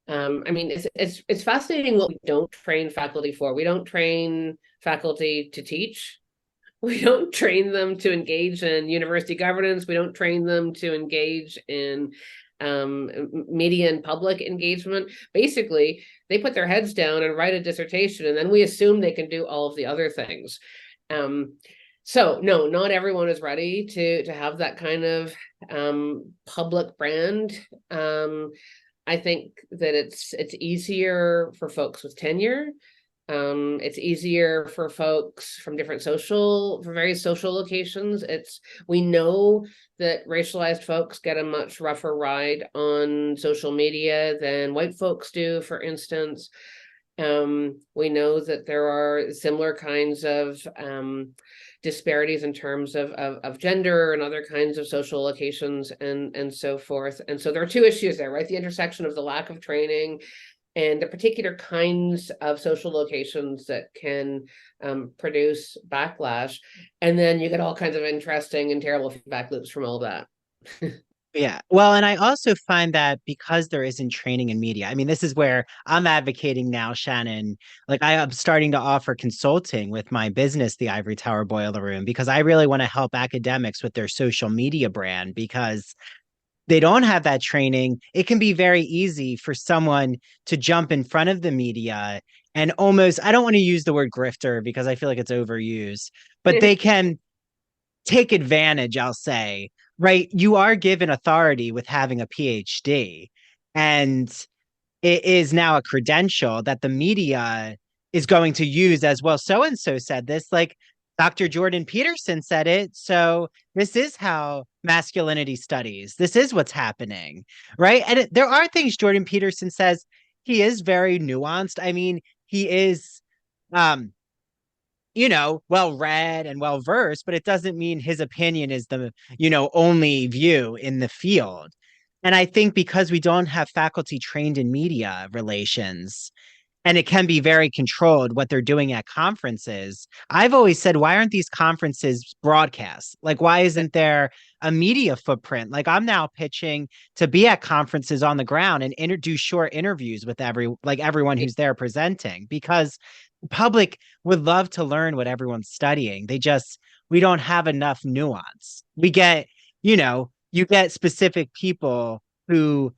I mean it's fascinating what we don't train faculty for. We don't train faculty to teach. We don't train them to engage in university governance. We don't train them to engage in media and public engagement. Basically, they put their heads down and write a dissertation, and then we assume they can do all of the other things. Um, so no, not everyone is ready to have that kind of public brand. I think that it's easier for folks with tenure. It's easier for folks from for various social locations. We know that racialized folks get a much rougher ride on social media than white folks do, for instance. We know that there are similar kinds of disparities in terms of gender and other kinds of social locations and so forth. And so there are two issues there, right? The intersection of the lack of training and the particular kinds of social locations that can produce backlash. And then you get all kinds of interesting and terrible feedback loops from all of that. Yeah. Well, and I also find that because there isn't training in media, I mean, this is where I'm advocating now, Shannon. Like, I am starting to offer consulting with my business, the Ivory Tower Boiler Room, because I really want to help academics with their social media brand because they don't have that training. It can be very easy for someone to jump in front of the media and almost, I don't want to use the word grifter because I feel like it's overused, but they can take advantage, I'll say, right? You are given authority with having a PhD, and it is now a credential that the media is going to use as well. So and so said this, like Dr. Jordan Peterson said it. So this is how masculinity studies, this is what's happening, right? And there are things Jordan Peterson says. He is very nuanced. I mean, he is um well read and well versed, but it doesn't mean his opinion is the, only view in the field. And I think because we don't have faculty trained in media relations, and it can be very controlled what they're doing at conferences. I've always said, why aren't these conferences broadcast? Like, why isn't there a media footprint? Like, I'm now pitching to be at conferences on the ground and do short interviews with everyone who's there presenting, because the public would love to learn what everyone's studying. We don't have enough nuance. You get specific people who,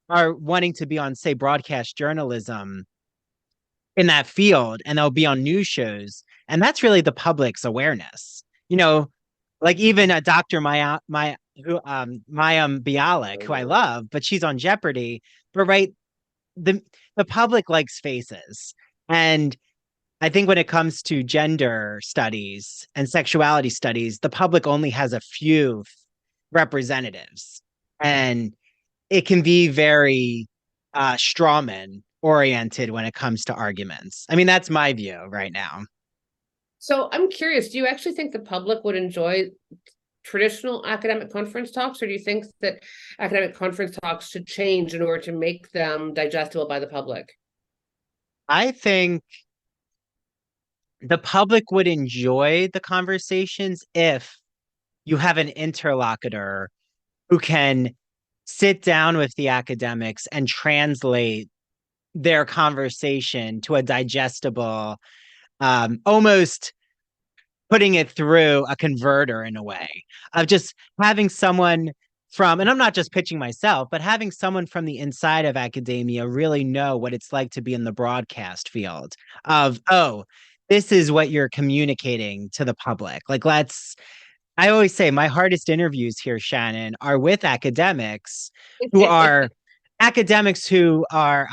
are wanting to be on, say, broadcast journalism in that field, and they'll be on news shows. And that's really the public's awareness. Like even a Dr. who Mayim Bialik, who I love, but she's on Jeopardy. But right, the the public likes faces. And I think when it comes to gender studies and sexuality studies, the public only has a few representatives. And it can be very strawman oriented when it comes to arguments. I mean, that's my view right now. So I'm curious, do you actually think the public would enjoy traditional academic conference talks, or do you think that academic conference talks should change in order to make them digestible by the public? I think the public would enjoy the conversations if you have an interlocutor who can sit down with the academics and translate their conversation to a digestible, almost putting it through a converter in a way of just having someone from, and I'm not just pitching myself, but having someone from the inside of academia really know what it's like to be in the broadcast field of, oh, this is what you're communicating to the public. Like, I always say my hardest interviews here, Shannon, are with who are academics who are,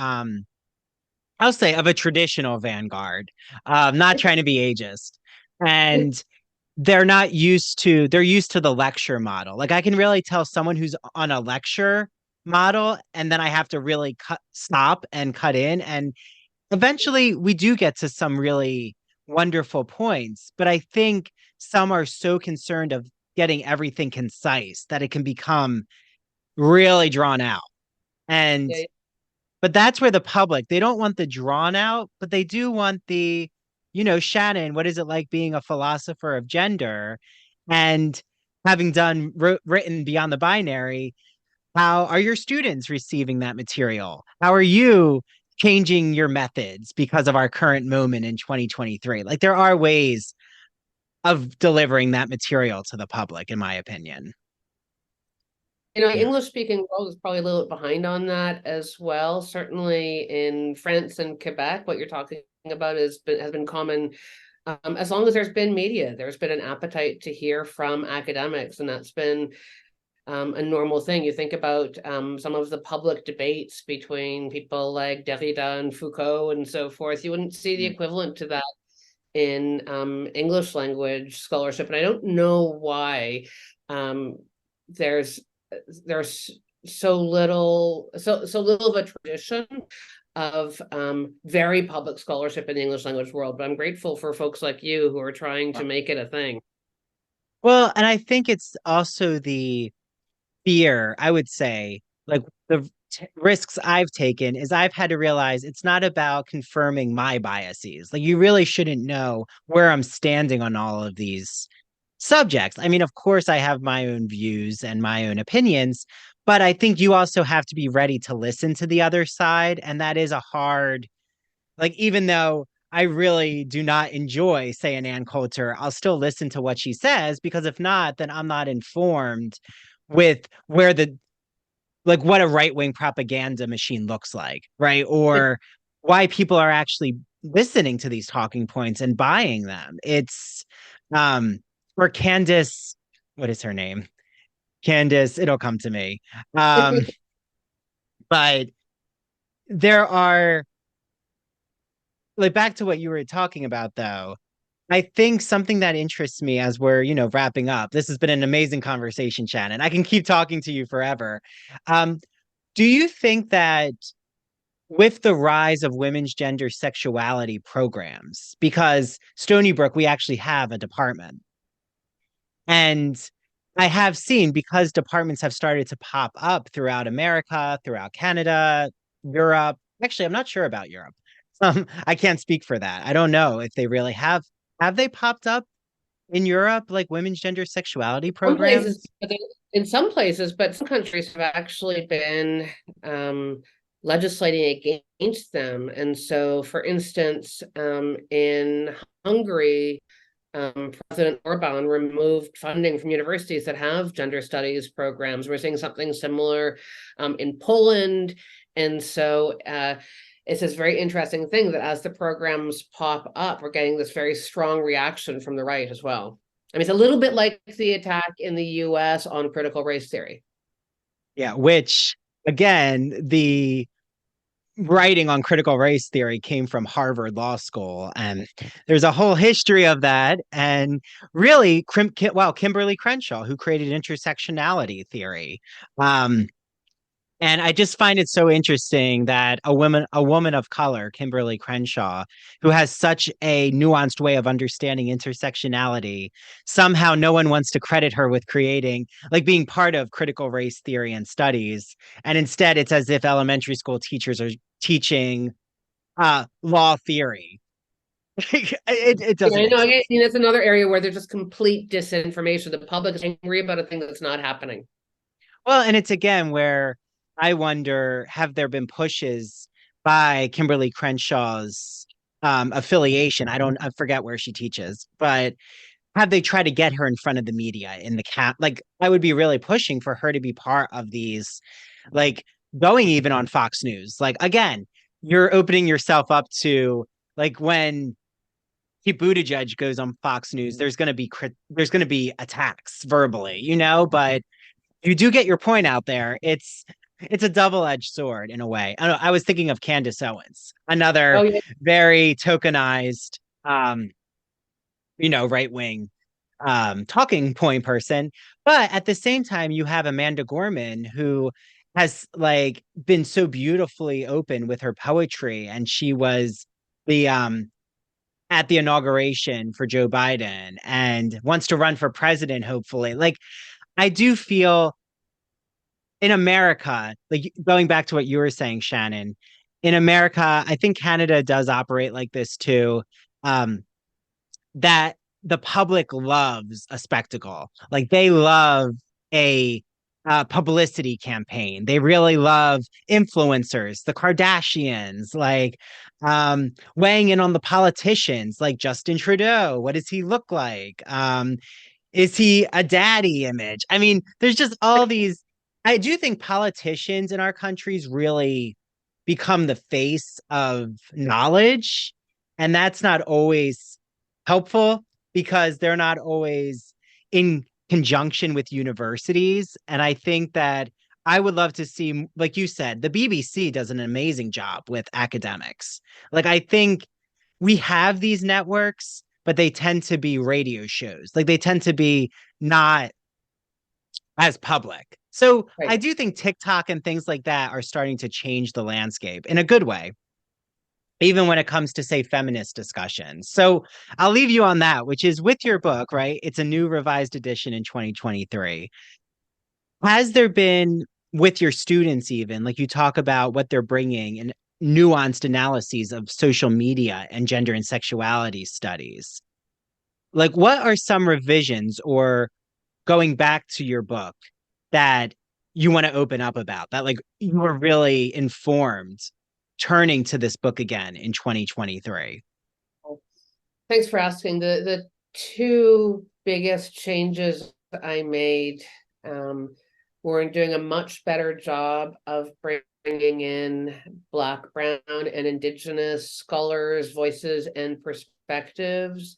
I'll say, of a traditional vanguard, not trying to be ageist. And they're used to the lecture model. Like I can really tell someone who's on a lecture model, and then I have to really stop and cut in. And eventually we do get to some really wonderful points. But I think some are so concerned of getting everything concise that it can become really drawn out. And Yeah. but that's where the public, they don't want the drawn out, but they do want the, Shannon, what is it like being a philosopher of gender? And having done written Beyond the Binary, how are your students receiving that material? How are you changing your methods because of our current moment in 2023? Like there are ways of delivering that material to the public, in my opinion. The English speaking world is probably a little bit behind on that as well. Certainly in France and Quebec, what you're talking about has been common. As long as there's been media, there's been an appetite to hear from academics, and that's been a normal thing. You think about some of the public debates between people like Derrida and Foucault and so forth. You wouldn't see the equivalent to that in English language scholarship, and I don't know why. There's there's so little of a tradition of very public scholarship in the English language world, but I'm grateful for folks like you who are trying to make it a thing. Well, and I think it's also the fear, I would say, like the risks I've taken is I've had to realize it's not about confirming my biases. Like you really shouldn't know where I'm standing on all of these subjects. I mean, of course, I have my own views and my own opinions, but I think you also have to be ready to listen to the other side. And that is a hard, like, even though I really do not enjoy, say, an Ann Coulter, I'll still listen to what she says because if not, then I'm not informed with where the like what a right-wing propaganda machine looks like, right? Or why people are actually listening to these talking points and buying them. It's or Candace, what is her name? Candace, it'll come to me. Um, but there are like back to what you were talking about though. I think something that interests me as we're, wrapping up. This has been an amazing conversation, Shannon. I can keep talking to you forever. Um, do you think that with the rise of women's gender sexuality programs, because Stony Brook, we actually have a department. And I have seen because departments have started to pop up throughout America, throughout Canada, Europe. Actually, I'm not sure about Europe. I can't speak for that. I don't know if they really have. Have they popped up in Europe, like women's gender sexuality Some places, programs? in some places, but some countries have actually been legislating against them. And so, for instance, in Hungary, President Orban removed funding from universities that have gender studies programs. We're seeing something similar in Poland. And so it's this very interesting thing that as the programs pop up, we're getting this very strong reaction from the right as well. I mean, it's a little bit like the attack in the US on critical race theory. Yeah, which again, the writing on critical race theory came from Harvard Law School, and there's a whole history of that. And really, Kimberly Crenshaw, who created intersectionality theory. Um, and I just find it so interesting that a woman of color, Kimberly Crenshaw, who has such a nuanced way of understanding intersectionality, somehow no one wants to credit her with creating, like being part of critical race theory and studies. And instead, it's as if elementary school teachers are teaching law theory. It Yeah, doesn't I make know. I sense. mean, that's another area where there's just complete disinformation. The public is angry about a thing that's not happening. Well, and it's again where I wonder, have there been pushes by Kimberly Crenshaw's affiliation? I forget where she teaches, but have they tried to get her in front of the media in the like I would be really pushing for her to be part of these, like going even on Fox News. Like again, you're opening yourself up to like when Pete Buttigieg goes on Fox News, there's gonna be attacks verbally, but you do get your point out there. It's a double-edged sword in a way. I was thinking of Candace Owens, Oh another yeah, very tokenized, right-wing talking point person. But at the same time, you have Amanda Gorman, who has like been so beautifully open with her poetry, and she was the at the inauguration for Joe Biden and wants to run for president, hopefully. Like I do feel in America, like going back to what you were saying, Shannon, in America, I think Canada does operate like this too. Um, that the public loves a spectacle. Like they love a publicity campaign. They really love influencers, the Kardashians, like weighing in on the politicians, like Justin Trudeau. What does he look like? Is he a daddy image? I mean, there's just all these. I do think politicians in our countries really become the face of knowledge. And that's not always helpful because they're not always in conjunction with universities. And I think that I would love to see, like you said, the BBC does an amazing job with academics. Like, I think we have these networks, but they tend to be radio shows. Like, they tend to be not as public. So I right. do think TikTok and things like that are starting to change the landscape in a good way, even when it comes to, say, feminist discussions. So I'll leave you on that, which is with your book, right? It's a new revised edition in 2023. Has there been with your students, even like you talk about what they're bringing and nuanced analyses of social media and gender and sexuality studies? Like, what are some revisions or going back to your book that you want to open up about that like you were really informed turning to this book again in 2023? Thanks for asking. The two biggest changes I made were in doing a much better job of bringing in Black, Brown, and Indigenous scholars, voices, and perspectives,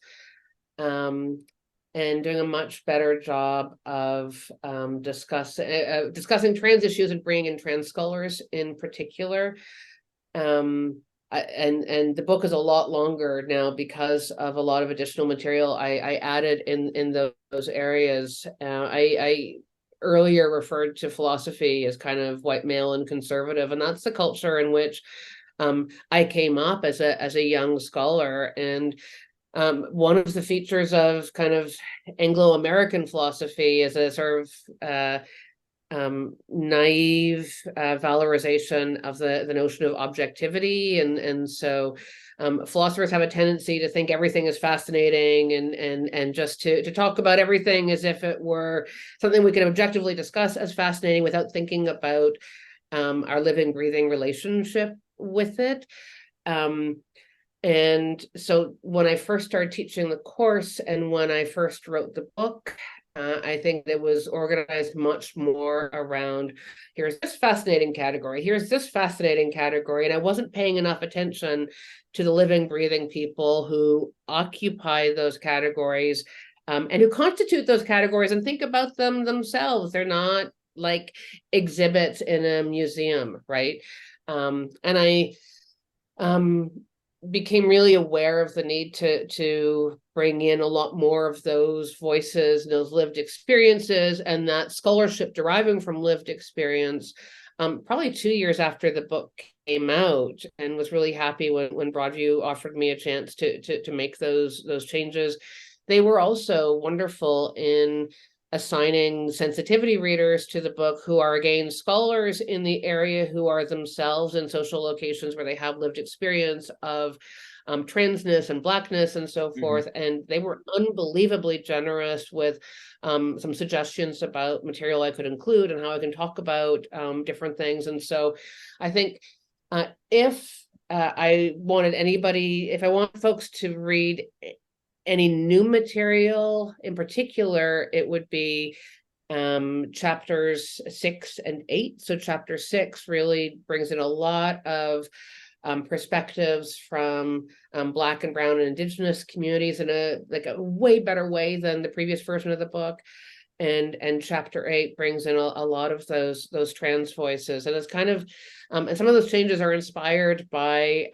and doing a much better job of discussing trans issues and bringing in trans scholars in particular. And the book is a lot longer now because of a lot of additional material I added in those areas. I earlier referred to philosophy as kind of white male and conservative, and that's the culture in which I came up as a young scholar. And one of the features of kind of Anglo-American philosophy is a sort of naive valorization of the notion of objectivity, and so philosophers have a tendency to think everything is fascinating and just to talk about everything as if it were something we could objectively discuss as fascinating without thinking about our living, breathing relationship with it. And so when I first started teaching the course and when I first wrote the book, I think it was organized much more around here's this fascinating category, here's this fascinating category. And I wasn't paying enough attention to the living, breathing people who occupy those categories and who constitute those categories and think about them themselves. They're not like exhibits in a museum, right? And I um, became really aware of the need to bring in a lot more of those voices, those lived experiences, and that scholarship deriving from lived experience. Probably 2 years after the book came out, and was really happy when Broadview offered me a chance to make those changes. They were also wonderful in assigning sensitivity readers to the book who are again scholars in the area, who are themselves in social locations where they have lived experience of transness and blackness and so Mhm. forth. And they were unbelievably generous with some suggestions about material I could include and how I can talk about different things. And so I think if I wanted anybody, if I want folks to read any new material in particular, it would be chapters 6 and 8. So chapter 6 really brings in a lot of perspectives from Black and Brown and Indigenous communities in a way better way than the previous version of the book. And chapter 8 brings in a lot of those trans voices, and it's kind of and some of those changes are inspired by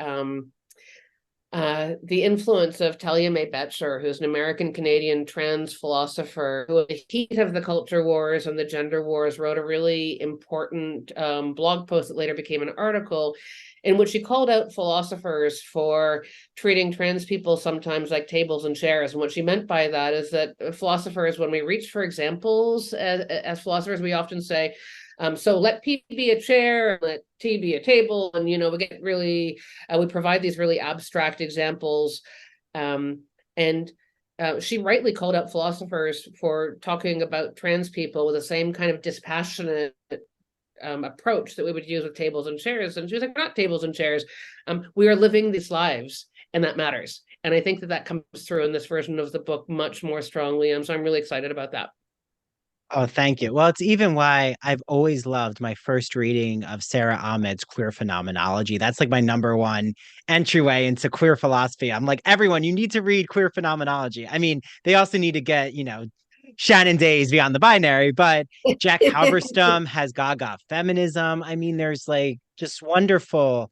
the influence of Talia Mae Betcher, who's an American-Canadian trans philosopher who, at the heat of the culture wars and the gender wars, wrote a really important blog post that later became an article in which she called out philosophers for treating trans people sometimes like tables and chairs. And what she meant by that is that philosophers, when we reach for examples as philosophers, we often say, so let P be a chair, let T be a table, and we get really we provide these really abstract examples, and she rightly called out philosophers for talking about trans people with the same kind of dispassionate approach that we would use with tables and chairs. And she was like, "We're not tables and chairs. We are living these lives, and that matters." And I think that comes through in this version of the book much more strongly. So I'm really excited about that. Oh, thank you. Well, it's even why I've always loved my first reading of Sarah Ahmed's Queer Phenomenology. That's like my number one entryway into queer philosophy. I'm like, everyone, you need to read Queer Phenomenology. I mean, they also need to get, Shannon Dea's Beyond the Binary, but Jack Halberstam has Gaga Feminism. I mean, there's like just wonderful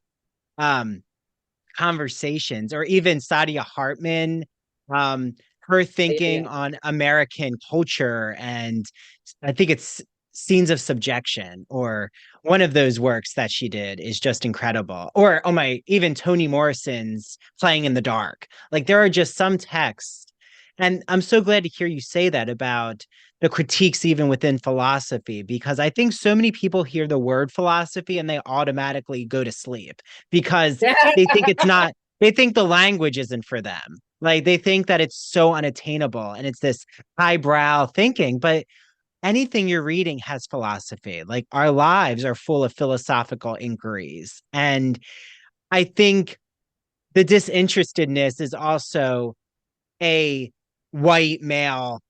um conversations, or even Sadia Hartman, um, her thinking Yeah. on American culture, and I think it's Scenes of Subjection, or one of those works that she did is just incredible. Or oh my, even Toni Morrison's Playing in the Dark. Like there are just some texts, and I'm so glad to hear you say that about the critiques even within philosophy, because I think so many people hear the word philosophy and they automatically go to sleep because they think it's not, they think the language isn't for them. Like they think that it's so unattainable and it's this highbrow thinking, but anything you're reading has philosophy. Like our lives are full of philosophical inquiries. And I think the disinterestedness is also a white male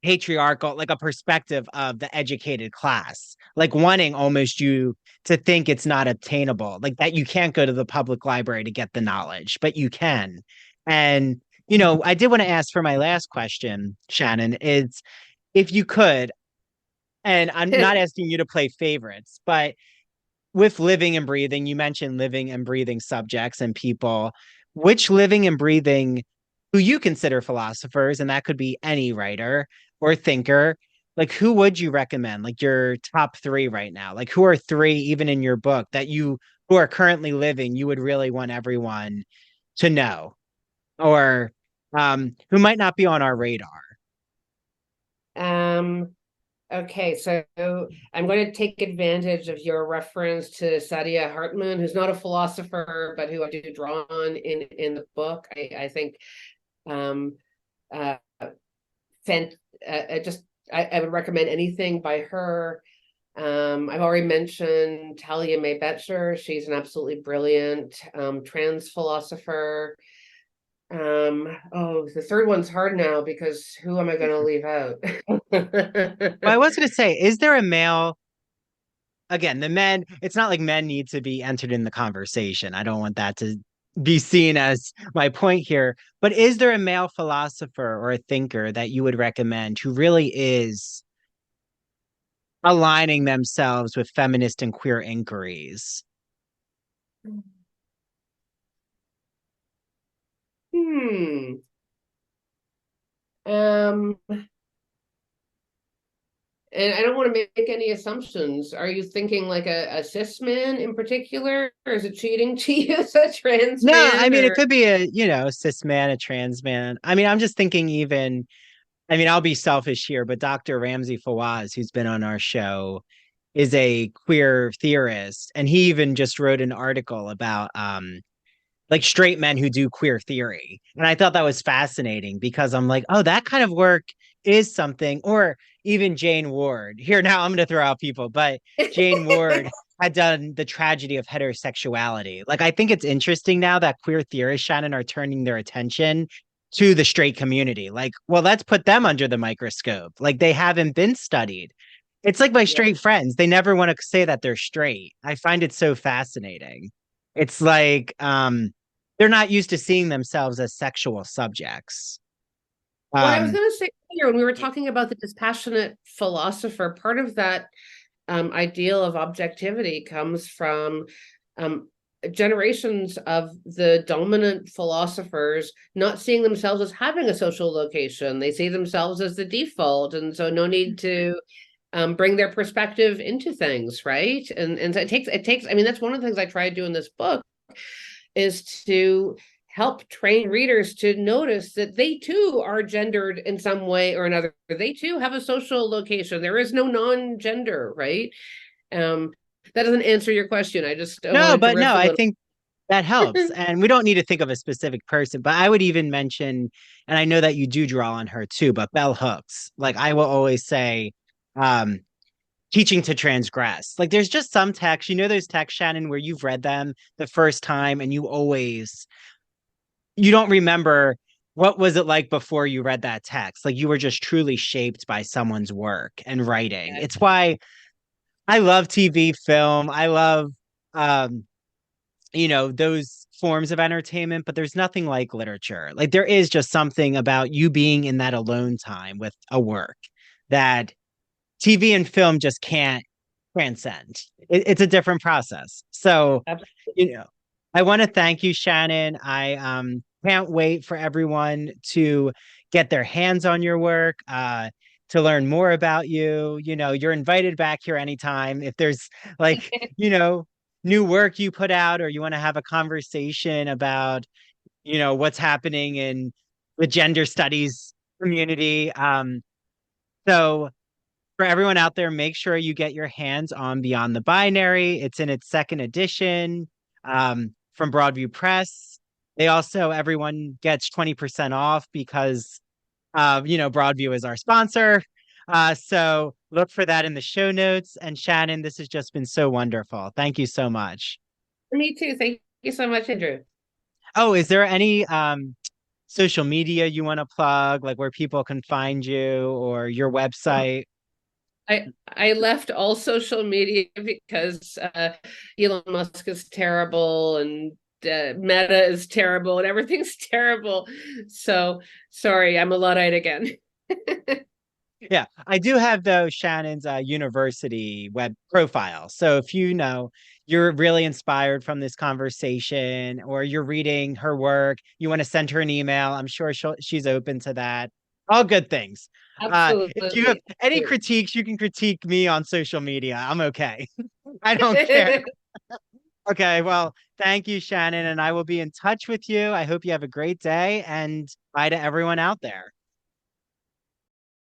patriarchal, like a perspective of the educated class, like wanting almost you to think it's not obtainable, like that you can't go to the public library to get the knowledge, but you can. And, I did want to ask for my last question, Shannon, is if you could, and I'm not asking you to play favorites, but with living and breathing, you mentioned living and breathing subjects and people. Which living and breathing who you consider philosophers, and that could be any writer or thinker, like who would you recommend? Like your top three right now? Like who are three, even in your book, that you who are currently living, you would really want everyone to know, or who might not be on our radar? um Okay, so I'm going to take advantage of your reference to Sadia Hartman, who's not a philosopher, but who I do draw on in the book. I think um, uh, fant- just I would recommend anything by her. I've already mentioned Talia Mae Betcher. She's an absolutely brilliant trans philosopher. Oh, the third one's hard now because who am I going to leave out? Well, I was going to say, is there a male? Again, the men, it's not like men need to be entered in the conversation. I don't want that to be seen as my point here. But is there a male philosopher or a thinker that you would recommend who really is aligning themselves with feminist and queer inquiries? Hmm. Um, and I don't want to make any assumptions. Are you thinking like a cis man in particular, or is it cheating to use a trans No, I man? mean it Or could be a, cis man, a trans man. I mean, I'm just thinking even, I mean, I'll be selfish here, but Dr. Ramsey Fawaz, who's been on our show, is a queer theorist, and he even just wrote an article about like straight men who do queer theory. And I thought that was fascinating because I'm like, oh, that kind of work is something. Or even Jane Ward. Here now, I'm going to throw out people, but Jane Ward had done the tragedy of heterosexuality. Like, I think it's interesting now that queer theorists, Shannon, are turning their attention to the straight community. Like, well, let's put them under the microscope. Like, they haven't been studied. It's like my yeah. straight friends. They never want to say that they're straight. I find it so fascinating. It's like, they're not used to seeing themselves as sexual subjects. Well, I was Um, going to say earlier when we were talking about the dispassionate philosopher, part of that ideal of objectivity comes from um, generations of the dominant philosophers not seeing themselves as having a social location. They see themselves as the default, and so no need to bring their perspective into things, right? And so it takes. I mean, that's one of the things I try to do in this book is to help train readers to notice that they too are gendered in some way or another. They too have a social location. There is no non-gender, right? Um, that doesn't answer your question. I just no, wanted to but no, riff a I little. think that helps. And we don't need to think of a specific person, but I would even mention, and I know that you do draw on her too, but bell hooks. Like I will always say, um, teaching to transgress. Like there's just some text, those texts, Shannon, where you've read them the first time and you don't remember what was it like before you read that text. Like you were just truly shaped by someone's work and writing. Yeah, It's why I love TV, film. I love um, those forms of entertainment, but there's nothing like literature. Like there is just something about you being in that alone time with a work that TV and film just can't transcend. It's a different process. So, absolutely. you know, I want to thank you, Shannon. I can't wait for everyone to get their hands on your work, to learn more about you. You're invited back here anytime. If there's like, new work you put out or you want to have a conversation about, what's happening in the gender studies community. So for everyone out there, make sure you get your hands on Beyond the Binary. It's in its second edition, from Broadview Press. They also, everyone gets 20% off because, Broadview is our sponsor. So look for that in the show notes. And Shannon, this has just been so wonderful. Thank you so much. Me too. Thank you so much, Andrew. Oh, is there any social media you want to plug, like where people can find you or your website? I left all social media because Elon Musk is terrible and Meta is terrible and everything's terrible. So sorry, I'm a Luddite again. Yeah, I do have though Shannon's university web profile. So if you're really inspired from this conversation or you're reading her work, you want to send her an email, I'm sure she's open to that. All good things. If you have Absolutely. any critiques, you can critique me on social media. I'm okay. I don't care. Okay, well, thank you, Shannon, and I will be in touch with you. I hope you have a great day and bye to everyone out there.